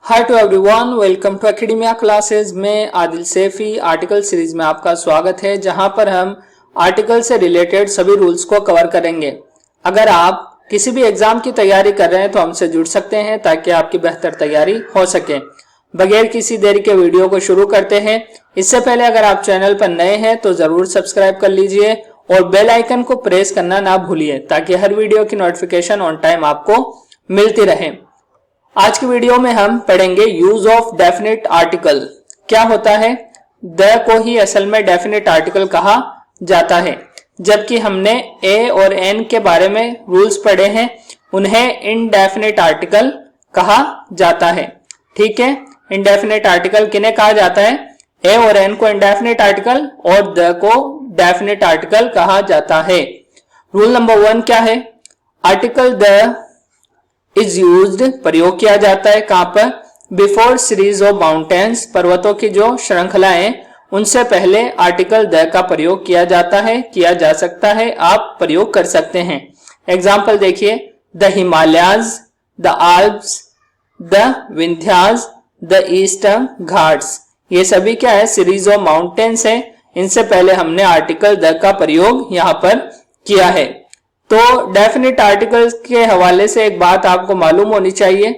Hi to everyone, welcome to academia classes में Adil Saifi article series में आपका स्वागत है, जहां पर हम आर्टिकल से रिलेटेड सभी रूल्स को कवर करेंगे। अगर आप किसी भी एग्जाम की तैयारी कर रहे हैं तो हमसे जुड़ सकते हैं ताकि आपकी बेहतर तैयारी हो सके। बगैर किसी देरी के वीडियो को शुरू करते हैं। इससे पहले अगर आप चैनल पर नए हैं तो जरूर सब्सक्राइब कर लीजिए और बेल आइकन को प्रेस करना ना भूलिए ताकि हर वीडियो की नोटिफिकेशन ऑन टाइम आपको मिलती रहे। आज की वीडियो में हम पढ़ेंगे यूज ऑफ डेफिनेट आर्टिकल। क्या होता है? द को ही असल में डेफिनेट आर्टिकल कहा जाता है, जबकि हमने ए और एन के बारे में रूल्स पढ़े हैं, उन्हें इनडेफिनेट आर्टिकल कहा जाता है। ठीक है, इनडेफिनेट आर्टिकल किन्हें कहा जाता है? ए और एन को इनडेफिनेट आर्टिकल और द को डेफिनेट आर्टिकल कहा जाता है। रूल नंबर 1 क्या है? आर्टिकल द इज यूज्ड प्रयोग किया जाता है कहां पर? बिफोर सीरीज ऑफ माउंटेन्स, पर्वतों की जो श्रृंखलाएं उनसे पहले आर्टिकल द का प्रयोग किया जाता है, किया जा सकता है, आप प्रयोग कर सकते हैं। एग्जाम्पल देखिए, the Himalayas, the Alps, the Vindhyas, the eastern Ghats, ये सभी क्या है? सीरीज ऑफ माउंटेन्स है। इनसे पहले हमने आर्टिकल द का प्रयोग यहां पर किया है। तो डेफिनेट आर्टिकल्स के हवाले से एक बात आपको मालूम होनी चाहिए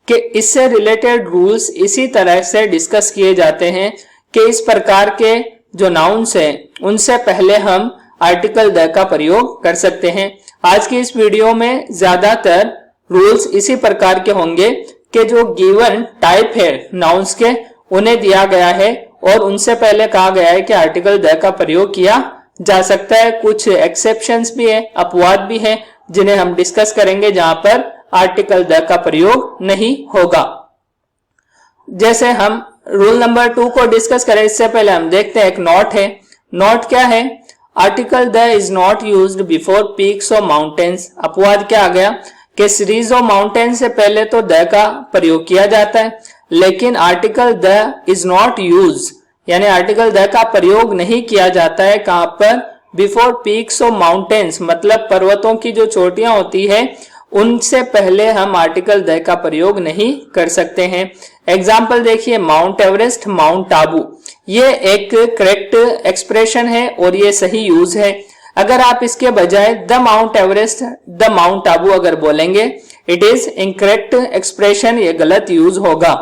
कि इससे रिलेटेड रूल्स इसी तरह से डिस्कस किए जाते हैं कि इस प्रकार के जो नाउन्स हैं उनसे पहले हम आर्टिकल द का प्रयोग कर सकते हैं। आज की इस वीडियो में ज्यादातर रूल्स इसी प्रकार के होंगे कि जो गिवन टाइप है नाउन्स के उन्हें दिया गया है और उनसे पहले कहा गया है कि आर्टिकल द का प्रयोग किया जा सकता है। कुछ एक्सेप्शंस भी है, अपवाद भी है, जिन्हें हम डिस्कस करेंगे जहां पर आर्टिकल द का प्रयोग नहीं होगा। जैसे हम रूल नंबर 2 को डिस्कस करें इससे पहले हम देखते हैं एक नोट है। नोट क्या है? Article the is not used before peaks of mountains. अपवाद क्या आ गया कि सीरीज ऑफ माउंटेन से पहले तो द का प्रयोग किया जाता है, लेकिन article the is not use यानी आर्टिकल द का प्रयोग नहीं किया जाता है कहां पर? बिफोर पीक्स ऑफ माउंटेन्स, मतलब पर्वतों की जो चोटियां होती है उनसे पहले हम आर्टिकल द का प्रयोग नहीं कर सकते हैं। एग्जाम्पल देखिए, माउंट एवरेस्ट, माउंट आबू, ये एक करेक्ट एक्सप्रेशन है और ये सही यूज है। अगर आप इसके बजाय the mount Everest, the mount Abu अगर बोलेंगे, इट इज इनकरेक्ट एक्सप्रेशन, ये गलत यूज होगा।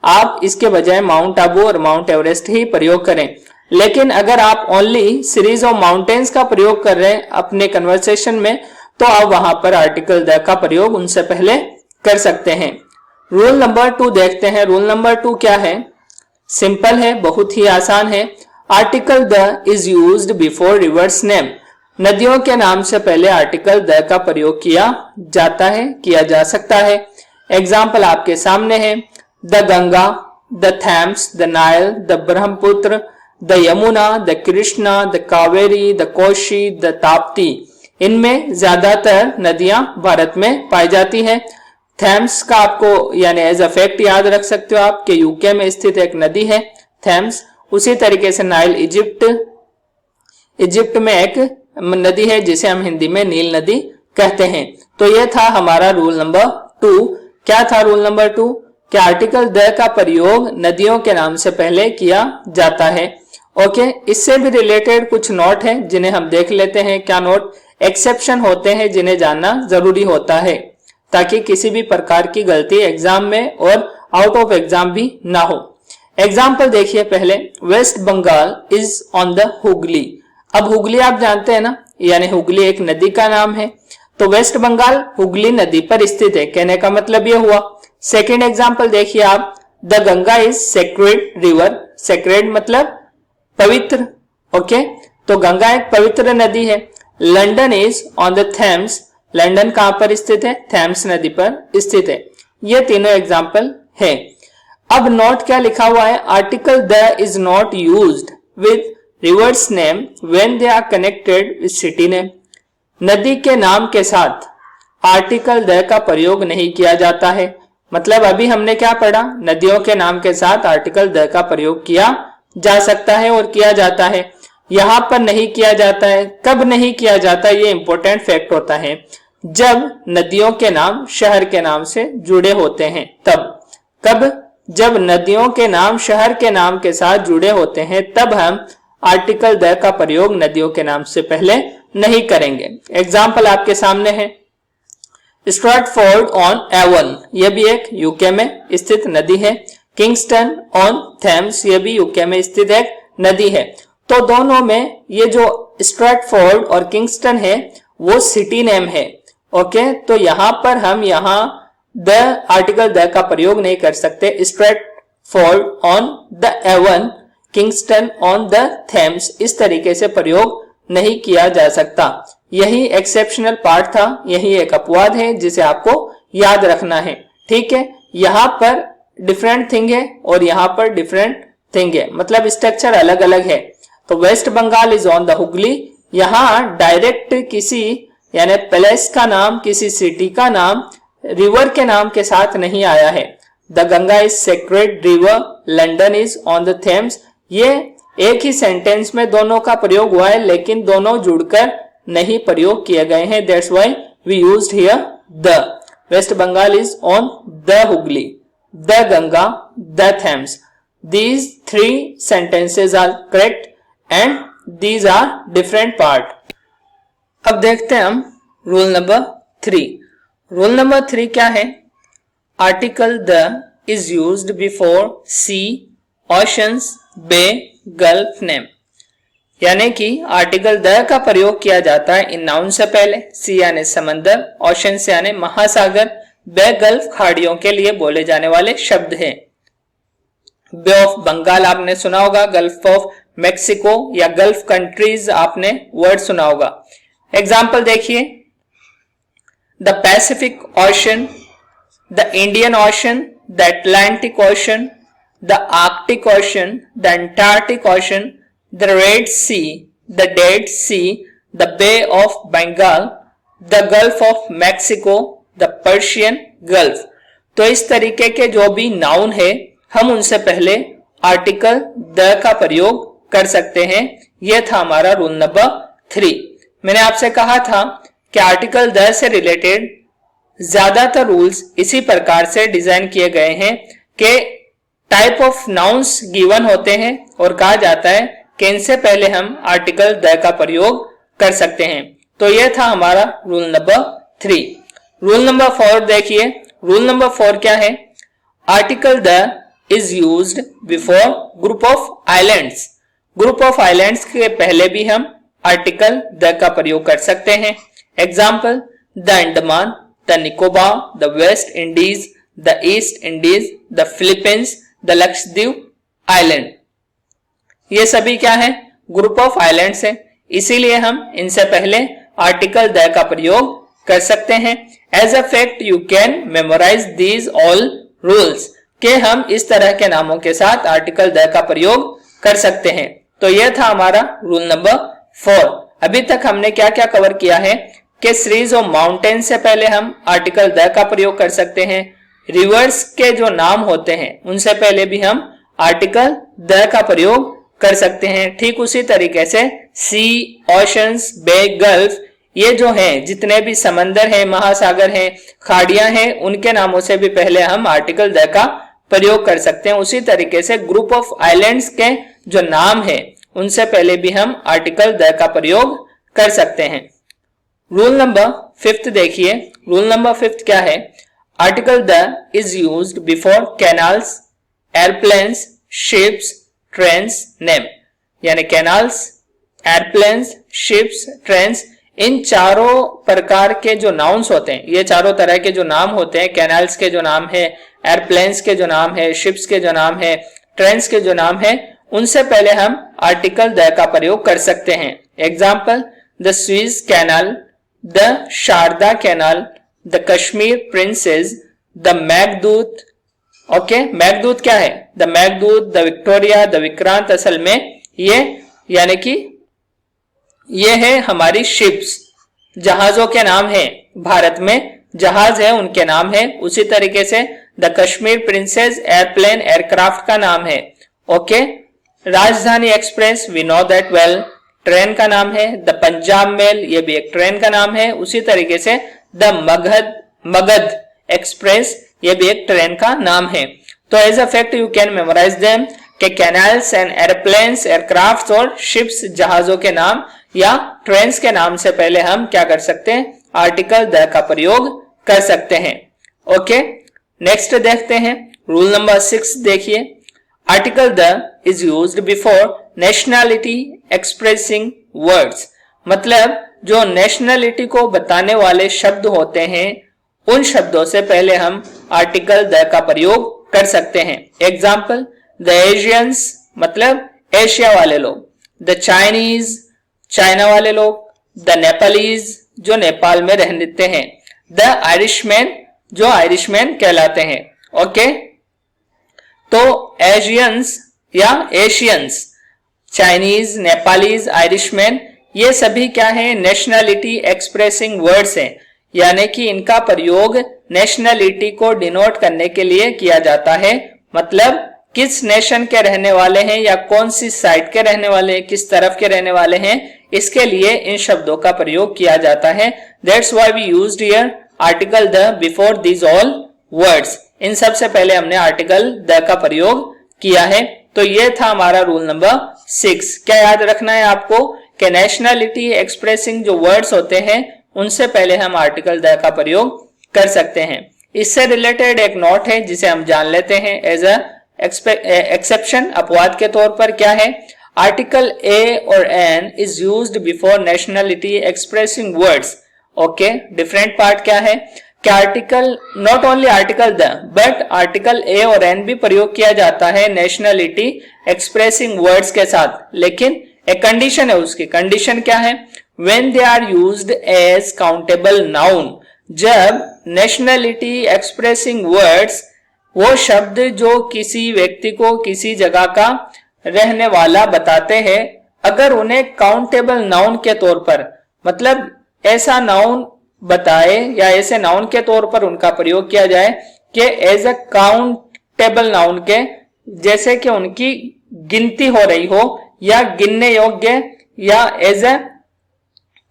आप इसके बजाय माउंट आबू और माउंट एवरेस्ट ही प्रयोग करें। लेकिन अगर आप ओनली सीरीज ऑफ माउंटेन्स का प्रयोग कर रहे हैं अपने कन्वर्सेशन में, तो आप वहां पर आर्टिकल द का प्रयोग उनसे पहले कर सकते हैं। रूल नंबर 2 देखते हैं। रूल नंबर 2 क्या है? सिंपल है, बहुत ही आसान है। Article the is used before reverse name. नदियों के नाम से पहले आर्टिकल द का प्रयोग किया जाता है, किया जा सकता है। एग्जाम्पल आपके सामने है, the Ganga, the Thames, the Nile, the Brahmaputra, the Yamuna, the Krishna, the Kaveri, the Koshi, the Tapti. इनमें ज्यादातर नदियां भारत में पाई जाती हैं। थैम्स का आपको यानी एज अ फैक्ट याद रख सकते हो आप कि यूके में स्थित एक नदी है थैम्स। उसी तरीके से नाइल इजिप्ट में एक नदी है जिसे हम हिंदी में नील नदी कहते हैं। तो यह था हमारा रूल नंबर 2। क्या था रूल नंबर 2? कि आर्टिकल द का प्रयोग नदियों के नाम से पहले किया जाता है। ओके, इससे भी रिलेटेड कुछ नोट हैं जिन्हें हम देख लेते हैं। क्या नोट? एक्सेप्शन होते हैं जिन्हें जानना जरूरी होता है ताकि किसी भी प्रकार की गलती एग्जाम में और आउट ऑफ एग्जाम भी ना हो। एग्जाम्पल देखिए पहले, West Bengal is on the Hooghly. अब हुगली आप जानते हैं ना, यानी हुगली एक नदी का नाम है, तो वेस्ट बंगाल हुगली नदी पर स्थित है, कहने का मतलब यह हुआ। सेकेंड एग्जाम्पल देखिए आप, the Ganga is sacred river. Sacred मतलब पवित्र। ओके, तो गंगा एक पवित्र नदी है। London is on the Thames. London कहां पर स्थित है? थेम्स नदी पर स्थित है। ये तीनों एग्जाम्पल है। अब नोट क्या लिखा हुआ है? Article the is not used with rivers name when they are connected with city name. नदी के नाम के साथ आर्टिकल द का प्रयोग नहीं किया जाता है। मतलब अभी हमने क्या पढ़ा? नदियों के नाम के साथ आर्टिकल द का प्रयोग किया जा सकता है और किया जाता है। यहां पर नहीं किया जाता है। कब नहीं किया जाता? ये इंपॉर्टेंट फैक्ट होता है जब नदियों के नाम शहर के नाम से जुड़े होते हैं। तब कब? जब नदियों के नाम शहर के नाम के साथ जुड़े होते हैं तब हम आर्टिकल द का प्रयोग नदियों के नाम से पहले नहीं करेंगे। एग्जाम्पल आपके सामने है, स्ट्रैटफोर्ड ऑन एवन, यह भी एक यूके में स्थित नदी है। किंगस्टन ऑन थेम्स, यह भी यूके में स्थित एक नदी है। तो दोनों में ये जो स्ट्रैटफोर्ड और किंगस्टन है वो सिटी नेम है। ओके, तो यहां पर हम यहां द आर्टिकल द का प्रयोग नहीं कर सकते। Stratford on the Avon, Kingston on the Thames, इस तरीके से प्रयोग नहीं किया जा सकता। यही एक्सेप्शनल पार्ट था, यही एक अपवाद है जिसे आपको याद रखना है। ठीक है, यहां पर डिफरेंट थिंग है और यहां पर डिफरेंट थिंग है, मतलब स्ट्रक्चर अलग अलग है। तो West Bengal is on the Hooghly, यहां डायरेक्ट किसी यानी पैलेस का नाम, किसी सिटी का नाम रिवर के नाम के साथ नहीं आया है। The Ganga is sacred river, London is on the Thames, ये एक ही सेंटेंस में दोनों का प्रयोग हुआ है लेकिन दोनों जुड़कर नहीं प्रयोग किए गए हैं। That's why we used here the. West Bengal is on the Hooghly, the Ganga, the Thames. These three sentences are correct and these are different part. अब देखते हैं हम रूल नंबर 3। रूल नंबर 3 क्या है? Article the is used before sea, oceans, bay, gulf name, यानी कि article the का प्रयोग किया जाता है इन नाउन से पहले। सी यानी समंदर, ओशंस यानी महासागर, बे गल्फ खाड़ियों के लिए बोले जाने वाले शब्द हैं। बे ऑफ बंगाल आपने सुना होगा, गल्फ ऑफ मेक्सिको या गल्फ कंट्रीज आपने वर्ड सुना होगा। एग्जाम्पल देखिए, the Pacific Ocean, the Indian Ocean, the Atlantic Ocean, the Arctic Ocean, the Antarctic Ocean, the Red Sea, the Dead Sea, the Bay of Bengal, the Gulf of Mexico, the Persian Gulf. तो इस तरीके के जो भी noun है हम उनसे पहले आर्टिकल द का प्रयोग कर सकते हैं। यह था हमारा रूल नंबर 3। मैंने आपसे कहा था कि आर्टिकल द से रिलेटेड ज्यादातर रूल्स इसी प्रकार से डिजाइन किए गए हैं कि टाइप ऑफ नाउन्स गिवन होते हैं और कहा जाता है कि इनसे पहले हम आर्टिकल द का प्रयोग कर सकते हैं। तो यह था हमारा रूल नंबर 3। रूल नंबर 4 देखिए। रूल नंबर 4 क्या है? Article the is used before group of islands. Group of islands के पहले भी हम आर्टिकल द का प्रयोग कर सकते हैं। Example, the Andaman, the Nicobar, the West Indies, the east Indies, the Philippines, the Lakshadweep island. ये सभी क्या है? ग्रुप ऑफ आइलैंड्स है, इसीलिए हम इनसे पहले आर्टिकल द का प्रयोग कर सकते हैं। As a fact you can memorise these all rules, कि हम इस तरह के नामों के साथ आर्टिकल द का प्रयोग कर सकते हैं। तो यह था हमारा रूल नंबर 4। अभी तक हमने क्या क्या कवर किया है कि सीरीज ऑफ माउंटेन से पहले हम आर्टिकल द का प्रयोग कर सकते हैं। रिवर्स के जो नाम होते हैं उनसे पहले भी हम आर्टिकल द का प्रयोग कर सकते हैं। ठीक उसी तरीके से सी, ओशंस, बे, गल्फ, ये जो हैं जितने भी समंदर हैं, महासागर हैं, खाड़ियां हैं, उनके नामों से भी पहले हम आर्टिकल द का प्रयोग कर सकते हैं। उसी तरीके से ग्रुप ऑफ आइलैंड्स के जो नाम है उनसे पहले भी हम आर्टिकल द का प्रयोग कर सकते हैं। रूल नंबर 5 देखिए। रूल नंबर 5 क्या है? Article the is used before canals, airplanes, ships, trains name, यानी कैनाल्स, एयरप्लेन्स, शिप्स, ट्रेन्स, इन चारों प्रकार के जो नाउन्स होते हैं, ये चारों तरह के जो नाम होते हैं, कैनाल्स के जो नाम है, एयरप्लेन्स के जो नाम है, शिप्स के जो नाम है, ट्रेन्स के जो नाम है, उनसे पहले हम आर्टिकल द का प्रयोग कर सकते हैं। Example, the Suez canal, the Sharda canal, the Kashmir princess, the Meghdoot. Okay, Meghdoot क्या है? The Meghdoot, the Victoria, the Vikrant, असल में ये यानी कि ये है हमारी शिप्स, जहाजों के नाम है। भारत में जहाज है उनके नाम है। उसी तरीके से the Kashmir Princess airplane, aircraft का नाम है। Okay, Rajdhani Express, we know that well, train का नाम है। द पंजाब मेल, ये भी एक ट्रेन का नाम है। उसी तरीके से द मगध एक्सप्रेस, ये भी एक ट्रेन का नाम है। तो as a fact you can memorise them के कैनल्स एंड एयरप्लेन्स, एयरक्राफ्ट और शिप्स, जहाजों के नाम या ट्रेन्स के नाम से पहले हम क्या कर सकते हैं, आर्टिकल द का प्रयोग कर सकते हैं। ओके, नेक्स्ट देखते हैं रूल नंबर 6। देखिए, article the is used before nationality expressing words, मतलब जो नेशनैलिटी को बताने वाले शब्द होते हैं उन शब्दों से पहले हम आर्टिकल द का प्रयोग कर सकते हैं। एग्जाम्पल, द एशियंस मतलब एशिया वाले लोग, द चाइनीज चाइना वाले लोग, द नेपालीज जो नेपाल में रहते हैं, द आयरिशमैन जो आयरिशमैन कहलाते हैं। ओके, तो एशियंस या एशियंस, चाइनीज, नेपालीज, आयरिशमैन, ये सभी क्या है, नेशनैलिटी एक्सप्रेसिंग वर्ड्स हैं, यानी कि इनका प्रयोग नेशनैलिटी को डिनोट करने के लिए किया जाता है, मतलब किस नेशन के रहने वाले हैं या कौन सी साइड के रहने वाले हैं, किस तरफ के रहने वाले हैं, इसके लिए इन शब्दों का प्रयोग किया जाता है। That's why we used here article the before these all words. इन सब से पहले हमने आर्टिकल द का प्रयोग किया है। तो ये था हमारा रूल नंबर 6। क्या याद रखना है आपको कि नेशनैलिटी एक्सप्रेसिंग जो वर्ड्स होते हैं उनसे पहले हम आर्टिकल द का प्रयोग कर सकते हैं। इससे रिलेटेड एक नोट है जिसे हम जान लेते हैं एज अ एक्सेप्शन, अपवाद के तौर पर। क्या है, आर्टिकल ए और an is used before nationality expressing words. Okay, different part क्या है कि article, not only article the but article A और एन भी प्रयोग किया जाता है नेशनैलिटी एक्सप्रेसिंग वर्ड्स के साथ, लेकिन एक कंडीशन है उसकी। कंडीशन क्या है, when they are used as countable noun, जब नेशनैलिटी एक्सप्रेसिंग वर्ड्स वो शब्द जो किसी व्यक्ति को किसी जगह का रहने वाला बताते हैं, अगर उन्हें काउंटेबल नाउन के तौर पर, मतलब ऐसा नाउन बताए या ऐसे नाउन के तौर पर उनका प्रयोग किया जाए कि एज अ काउंटेबल नाउन के, जैसे कि उनकी गिनती हो रही हो या गिनने योग्य, या एज अ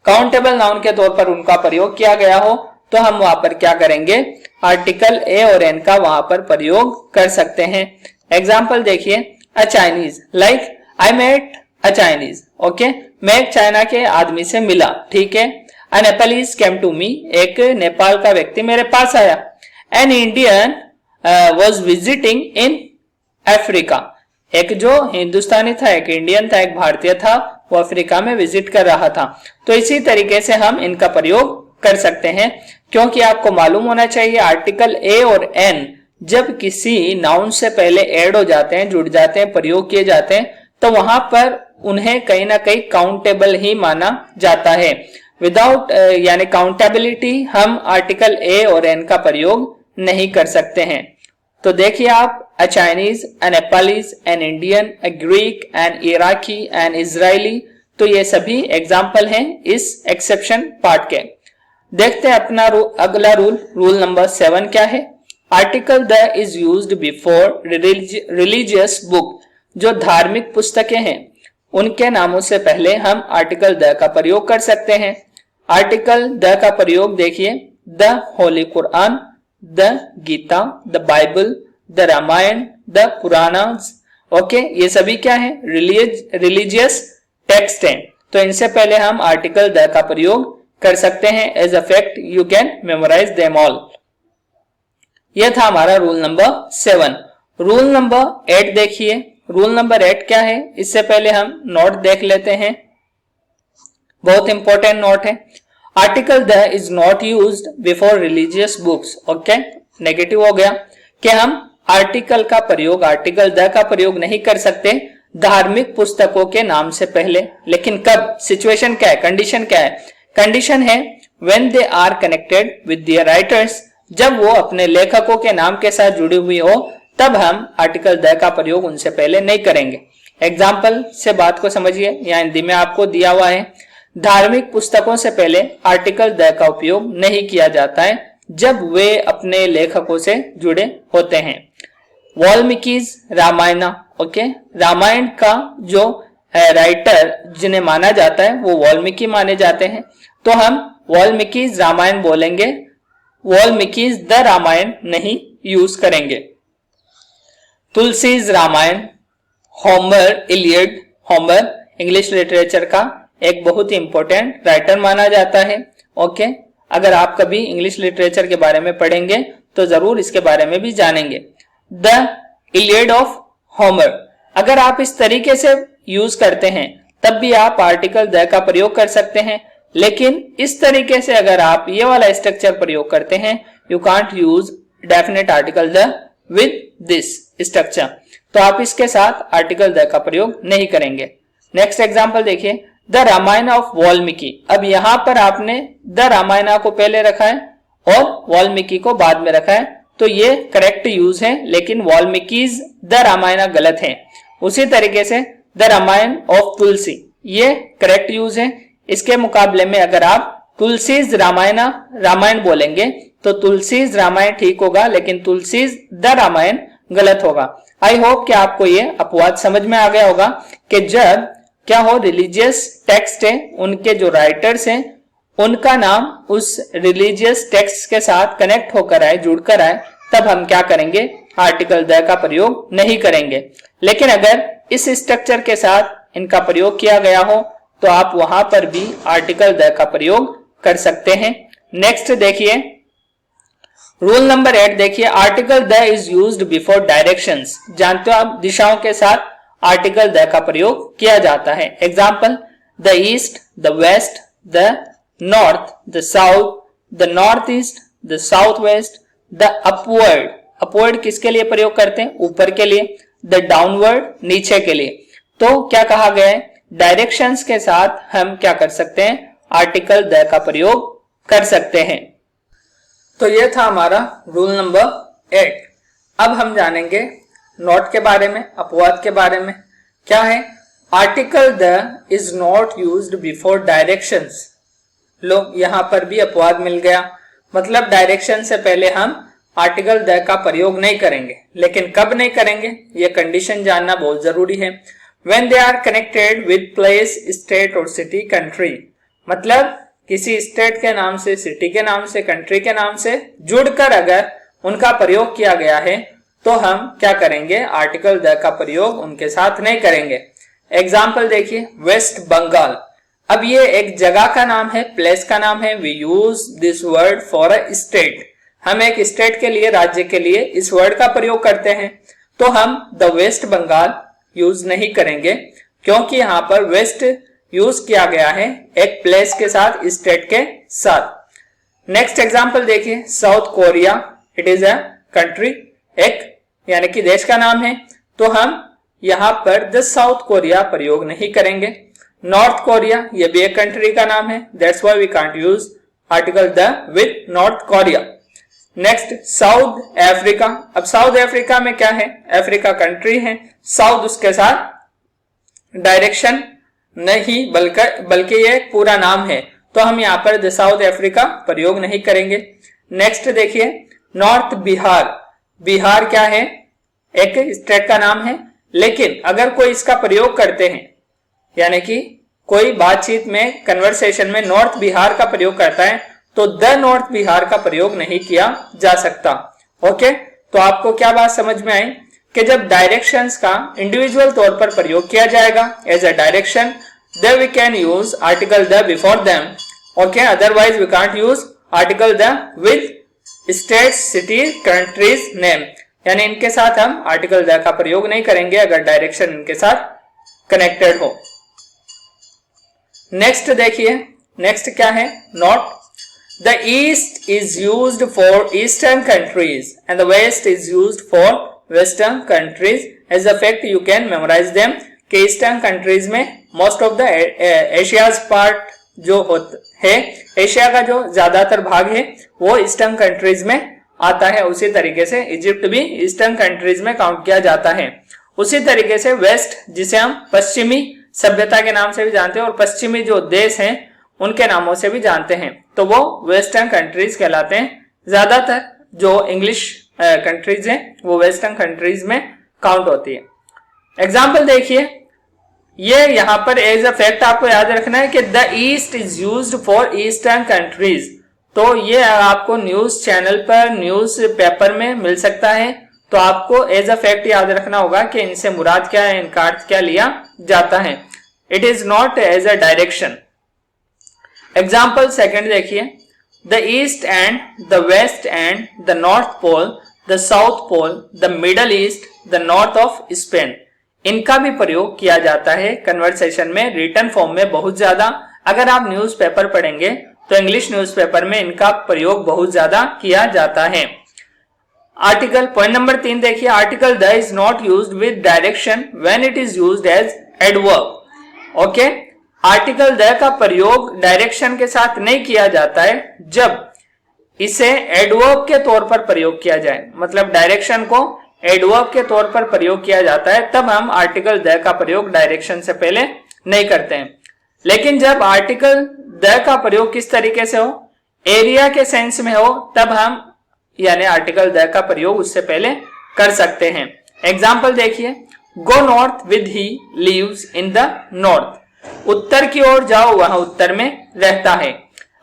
काउंटेबल नाउन के तौर पर उनका प्रयोग किया गया हो, तो हम वहां पर क्या करेंगे, आर्टिकल ए और एन का वहां पर प्रयोग कर सकते हैं। एग्जाम्पल देखिए, a Chinese, like I met a Chinese. Okay, मैं एक चाइना के आदमी से मिला, ठीक है। अ नेपालीज केम टू मी, एक नेपाल का व्यक्ति मेरे पास आया। An Indian was visiting in Africa, एक जो हिंदुस्तानी था, एक इंडियन था, एक भारतीय था, वो अफ्रीका में विजिट कर रहा था। तो इसी तरीके से हम इनका प्रयोग कर सकते हैं, क्योंकि आपको मालूम होना चाहिए आर्टिकल ए और एन जब किसी नाउन से पहले ऐड हो जाते हैं, जुड़ जाते हैं, प्रयोग किए जाते हैं, तो वहां पर उन्हें कहीं ना कहीं काउंटेबल ही माना जाता है। विदाउट यानी काउंटेबिलिटी हम आर्टिकल ए और एन का प्रयोग नहीं कर सकते हैं। तो देखिए आप, a Chinese, a Nepalese, an Indian, a Greek, an Iraqi, an Israeli, तो ये सभी एग्जाम्पल हैं इस एक्सेप्शन पार्ट के। देखते हैं अपना अगला रूल, रूल नंबर 7 क्या है। Article the is used before religious book, जो धार्मिक पुस्तकें हैं उनके नामों से पहले हम आर्टिकल द का प्रयोग कर सकते हैं। आर्टिकल द का प्रयोग देखिए, the Holy Quran, the Gita, the Bible, the Ramayan, the Puranas. Okay, ये सभी क्या है, रिलीजियस टेक्स्ट हैं, तो इनसे पहले हम आर्टिकल द का प्रयोग कर सकते हैं। As a fact you can memorise them all. यह था हमारा रूल नंबर 7। रूल नंबर 8 देखिए, रूल नंबर 8 क्या है, इससे पहले हम नोट देख लेते हैं, बहुत इंपॉर्टेंट नोट है। Article the is not used before religious books. Okay, negative हो गया कि हम आर्टिकल का प्रयोग, आर्टिकल द का प्रयोग नहीं कर सकते धार्मिक पुस्तकों के नाम से पहले। लेकिन कब, सिचुएशन क्या है, कंडीशन क्या है, कंडीशन है when they are connected with their writers, जब वो अपने लेखकों के नाम के साथ जुड़ी हुई हो तब हम आर्टिकल द का प्रयोग उनसे पहले नहीं करेंगे। एग्जाम्पल से बात को समझिए, यहाँ हिंदी में आपको दिया हुआ है, धार्मिक पुस्तकों से पहले आर्टिकल द का उपयोग नहीं किया जाता है जब वे अपने लेखकों से जुड़े होते हैं। वाल्मीकि's रामायण, ओके, रामायण का जो राइटर जिन्हें माना जाता है वो वाल्मीकि माने जाते हैं, तो हम वाल्मीकि's रामायण बोलेंगे, वाल्मीकि's द रामायण नहीं यूज करेंगे। Tulsi's Ramayan, Homer Iliad, Homer English literature का एक बहुत ही इंपॉर्टेंट राइटर माना जाता है। ओके, अगर आप कभी इंग्लिश लिटरेचर के बारे में पढ़ेंगे तो जरूर इसके बारे में भी जानेंगे। द इलियड ऑफ होमर, अगर आप इस तरीके से यूज करते हैं तब भी आप आर्टिकल द का प्रयोग कर सकते हैं, लेकिन इस तरीके से अगर आप ये वाला स्ट्रक्चर प्रयोग करते हैं, you can't use definite article the with this structure, तो आप इसके साथ आर्टिकल द का प्रयोग नहीं करेंगे। नेक्स्ट एग्जांपल देखिए, द रामायण ऑफ वाल्मीकि। अब यहां पर आपने द रामायणा को पहले रखा है और वाल्मीकि को बाद में रखा है, तो ये करेक्ट यूज है, लेकिन वाल्मीकिज द रामायणा गलत है। उसी तरीके से द रामायण ऑफ तुलसी, ये करेक्ट यूज है। इसके मुकाबले में अगर आप तुलसीज रामायणा रामायण बोलेंगे तो तुलसीज रामायण ठीक होगा, लेकिन तुलसीज द रामायण गलत होगा। आई होप कि आपको ये अपवाद समझ में आ गया होगा कि जब क्या हो रिलीजियस टेक्स्ट है, उनके जो राइटर्स हैं उनका नाम उस रिलीजियस टेक्स्ट के साथ कनेक्ट होकर आए, जुड़कर आए, तब हम क्या करेंगे, आर्टिकल द का प्रयोग नहीं करेंगे। लेकिन अगर इस स्ट्रक्चर के साथ इनका प्रयोग किया गया हो तो आप वहां पर भी आर्टिकल द का प्रयोग कर सकते हैं। नेक्स्ट देखिए, रूल नंबर 8 देखिए, article the is used before directions. जानते हो आप दिशाओं के साथ आर्टिकल द का प्रयोग किया जाता है। Example, the east, the west, the north, the south, the north east, the south west, the upward. Upward किसके लिए प्रयोग करते हैं, ऊपर के लिए। द डाउनवर्ड, नीचे के लिए। तो क्या कहा गया है, डायरेक्शंस के साथ हम क्या कर सकते हैं, आर्टिकल द का प्रयोग कर सकते हैं। तो यह था हमारा रूल नंबर 8। अब हम जानेंगे नॉट के बारे में, अपवाद के बारे में। क्या है, article the is not used before directions. लो, यहां पर भी अपवाद मिल गया, मतलब डायरेक्शन से पहले हम आर्टिकल द का प्रयोग नहीं करेंगे। लेकिन कब नहीं करेंगे, यह कंडीशन जानना बहुत जरूरी है। When they are connected with place, state और सिटी, कंट्री, मतलब किसी स्टेट के नाम से, सिटी के नाम से, कंट्री के नाम से जुड़कर अगर उनका प्रयोग किया गया है तो हम क्या करेंगे, आर्टिकल द का प्रयोग उनके साथ नहीं करेंगे। एग्जाम्पल देखिए, वेस्ट बंगाल। अब ये एक जगह का नाम है, प्लेस का नाम है। We use this word for a state. हम एक स्टेट के लिए, राज्य के लिए इस वर्ड का प्रयोग करते हैं, तो हम द वेस्ट बंगाल यूज नहीं करेंगे, क्योंकि यहाँ पर वेस्ट यूज किया गया है एक प्लेस के साथ, स्टेट के साथ। नेक्स्ट एग्जाम्पल देखिए, south Korea. It is a country, एक यानी कि देश का नाम है, तो हम यहां पर द साउथ कोरिया प्रयोग नहीं करेंगे। नॉर्थ कोरिया, ये भी एक कंट्री का नाम है, that's why we can't use article the with North Korea. Next, South Africa. अब साउथ अफ्रीका में क्या है, अफ्रीका कंट्री है, साउथ उसके साथ डायरेक्शन नहीं बल्कि ये पूरा नाम है, तो हम यहाँ पर द साउथ अफ्रीका प्रयोग नहीं करेंगे। नेक्स्ट देखिए, नॉर्थ बिहार। बिहार क्या है, एक स्टेट का नाम है, लेकिन अगर कोई इसका प्रयोग करते हैं, यानी कि कोई बातचीत में, कन्वर्सेशन में नॉर्थ बिहार का प्रयोग करता है, तो द नॉर्थ बिहार का प्रयोग नहीं किया जा सकता। ओके, तो आपको क्या बात समझ में आई कि जब डायरेक्शंस का इंडिविजुअल तौर पर प्रयोग किया जाएगा as a direction, then we can use article the before them. Okay, otherwise we can't use article the with state, city, countries name, यानी इनके साथ हम आर्टिकल द का प्रयोग नहीं करेंगे अगर डायरेक्शन इनके साथ कनेक्टेड हो। नेक्स्ट देखिए, नेक्स्ट क्या है, not. The east is used for eastern countries and the west is used for western countries. As a fact you can memorise them कि ईस्टर्न कंट्रीज में most of the Asia's part जो है, Asia का जो ज्यादातर भाग है वो ईस्टर्न कंट्रीज में आता है। उसी तरीके से इजिप्ट भी ईस्टर्न कंट्रीज में काउंट किया जाता है। उसी तरीके से वेस्ट, जिसे हम पश्चिमी सभ्यता के नाम से भी जानते हैं और पश्चिमी जो देश हैं उनके नामों से भी जानते हैं, तो वो वेस्टर्न कंट्रीज कहलाते हैं। ज्यादातर जो इंग्लिश कंट्रीज हैं वो वेस्टर्न कंट्रीज में काउंट होती है। एग्जाम्पल देखिए, ये यहाँ पर एज अ फैक्ट आपको याद रखना है कि the east is used for eastern countries, तो ये आपको न्यूज चैनल पर, न्यूज पेपर में मिल सकता है। तो आपको एज अ फैक्ट याद रखना होगा कि इनसे मुराद क्या है, इनका अर्थ क्या लिया जाता है। It is not as a direction. Example second देखिए, the east end the west end the north pole, the south pole, the middle east, the north of Spain. इनका भी प्रयोग किया जाता है कन्वर्सेशन में, रिटन फॉर्म में बहुत ज्यादा। अगर आप न्यूज़पेपर पढ़ेंगे तो इंग्लिश न्यूज़पेपर में इनका प्रयोग बहुत ज्यादा किया जाता है। आर्टिकल पॉइंट नंबर 3 देखिए, article the is not used with direction when it is used as adverb. Okay, article the का प्रयोग डायरेक्शन के साथ नहीं किया जाता है जब इसे एडवर्ब के तौर पर प्रयोग किया जाए, मतलब डायरेक्शन को एडवर्ब के तौर पर प्रयोग किया जाता है, तब हम आर्टिकल द का प्रयोग डायरेक्शन से पहले नहीं करते हैं। लेकिन जब आर्टिकल द का प्रयोग किस तरीके से हो, एरिया के सेंस में हो, तब हम यानी आर्टिकल द का प्रयोग उससे पहले कर सकते हैं। एग्जाम्पल देखिए, go north with he lives in the north. उत्तर की ओर जाओ, वह उत्तर में रहता है।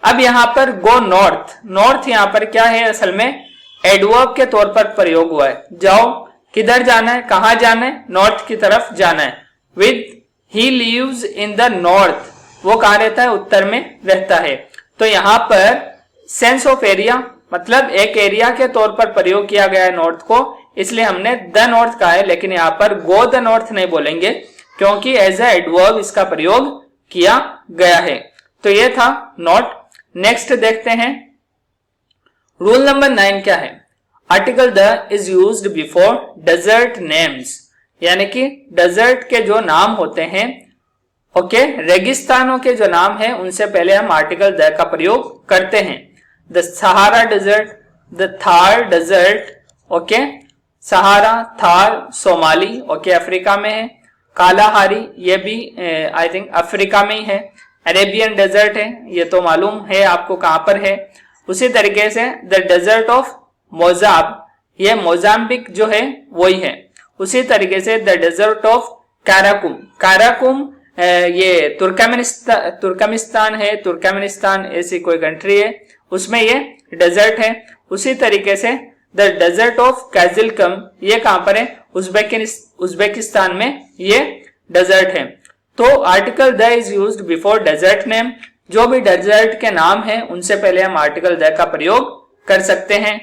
अब यहाँ पर गो नॉर्थ, नॉर्थ यहाँ पर क्या है, असल में एडवर्ब के तौर पर प्रयोग हुआ है। जाओ, किधर जाना है, कहां जाना है, नॉर्थ की तरफ जाना है। With he lives in the north, वो कहां रहता है, उत्तर में रहता है। तो यहाँ पर सेंस ऑफ एरिया, मतलब एक एरिया के तौर पर प्रयोग किया गया है नॉर्थ को, इसलिए हमने द नॉर्थ कहा है। लेकिन यहाँ पर गो द नॉर्थ नहीं बोलेंगे क्योंकि एज ए एडवर्ब इसका प्रयोग किया गया है। तो ये था नॉट। नेक्स्ट देखते हैं, रूल नंबर 9 क्या है। Article the is used before desert names, यानी कि डेजर्ट के जो नाम होते हैं, ओके, रेगिस्तानों के जो नाम हैं, उनसे पहले हम आर्टिकल द का प्रयोग करते हैं। The Sahara desert, the Thar desert, okay, Sahara, Thar, Somali, okay, Africa में है। कालाहारी, ये भी आई थिंक अफ्रीका में ही है। अरेबियन डेजर्ट है, ये तो मालूम है आपको कहां पर है। उसी तरीके से द डेजर्ट ऑफ मोजाब, ये मोजाम्बिक जो है वही है। उसी तरीके से the desert of Karakum, Karakum ये तुर्कमेनिस्तान है, तुर्कमेनिस्तान ऐसी कोई कंट्री है, उसमें ये डेजर्ट है। उसी तरीके से द डेजर्ट ऑफ काजिलकम, ये कहां पर है, उज्बेकिस्तान में ये डेजर्ट है। तो article the is used before desert name, जो भी डेजर्ट के नाम हैं उनसे पहले हम आर्टिकल द का प्रयोग कर सकते हैं।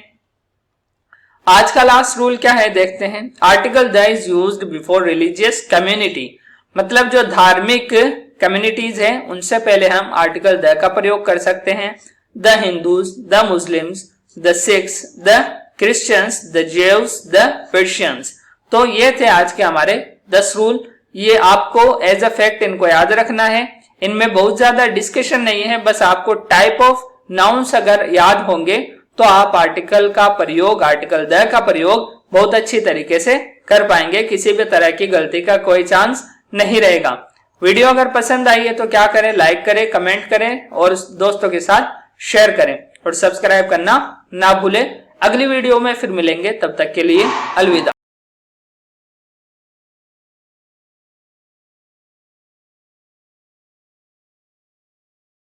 आज का लास्ट रूल क्या है देखते हैं। Article the is used before religious community, मतलब जो धार्मिक कम्युनिटीज हैं उनसे पहले हम आर्टिकल द का प्रयोग कर सकते हैं। The Hindus, the Muslims, the Sikhs, the Christians, the Jews, the Persians. तो ये थे आज के हमारे 10 रूल। ये आपको एज अ फैक्ट इनको याद रखना है। इनमें बहुत ज्यादा डिस्कशन नहीं है, बस आपको टाइप ऑफ नाउन्स अगर याद होंगे तो आप आर्टिकल का प्रयोग, आर्टिकल द का प्रयोग बहुत अच्छी तरीके से कर पाएंगे। किसी भी तरह की गलती का कोई चांस नहीं रहेगा। वीडियो अगर पसंद आई है तो क्या करें, लाइक करें, कमेंट करें और दोस्तों के साथ शेयर करें और सब्सक्राइब करना ना भूलें। अगली वीडियो में फिर मिलेंगे, तब तक के लिए अलविदा।